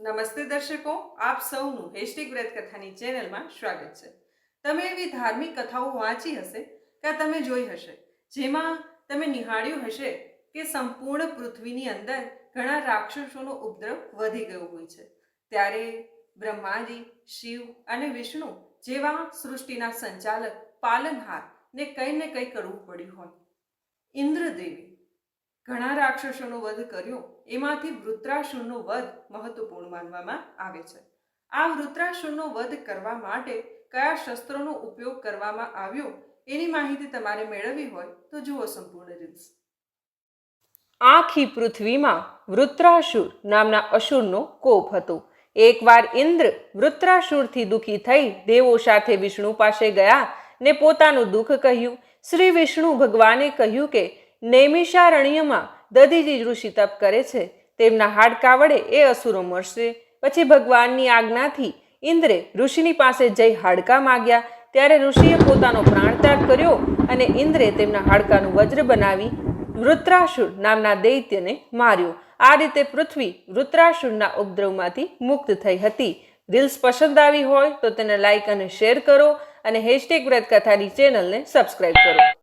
નમસ્તે દર્શકો, આપ સૌનું હેશટેગ વ્રત કથાની ચેનલમાં સ્વાગત છે. તમે એવી ધાર્મિક કથાઓ વાંચી હશે કે તમે જોઈ હશે, જેમાં તમે નિહાળ્યું હશે કે સંપૂર્ણ પૃથ્વીની અંદર ઘણા રાક્ષસોનો ઉપદ્રવ વધી ગયો હોય છે. ત્યારે બ્રહ્માજી, શિવ અને વિષ્ણુ જેવા સૃષ્ટિના સંચાલક, પાલનહાર ને કંઈ ને કંઈ કરવું પડ્યું હોય. ઇન્દ્રદેવી ઘણા રાક્ષસોનો વધ કર્યો. એમાંથી વૃત્રાસુરનો વધ મહત્વપૂર્ણ માનવામાં આવે છે. આ વૃત્રાસુરનો વધ કરવા માટે કયા શસ્ત્રોનો ઉપયોગ કરવામાં આવ્યો એની માહિતી તમારે મેળવવી હોય તો જુઓ સંપૂર્ણ રીલ્સ. આખી પૃથ્વીમાં વૃત્રાસુર નામના અસુરનો કોપ હતો. એકવાર ઇન્દ્ર વૃત્રાસુરથી દુઃખી થઈ દેવો સાથે વિષ્ણુ પાસે ગયા ને પોતાનું દુઃખ કહ્યું. શ્રી વિષ્ણુ ભગવાને કહ્યું કે નૈમિષારણ્યમાં દધીજી ઋષિ તપ કરે છે, તેમના હાડકા વડે એ અસુરો મરશે. પછી ભગવાનની આજ્ઞાથી ઇન્દ્રે ઋષિની પાસે જઈ હાડકા માગ્યા. ત્યારે ઋષિએ પોતાનો પ્રાણત્યાગ કર્યો અને ઇન્દ્રે તેમના હાડકાનું વજ્ર બનાવી વૃત્રાસુર નામના દૈત્યને માર્યો. આ રીતે પૃથ્વી વૃત્રાસુરના ઉપદ્રવમાંથી મુક્ત થઈ હતી. રીલ્સ પસંદ આવી હોય તો તેને લાઈક અને શેર કરો અને હેશટેગ વ્રત કથાની ચેનલને સબસ્ક્રાઈબ કરો.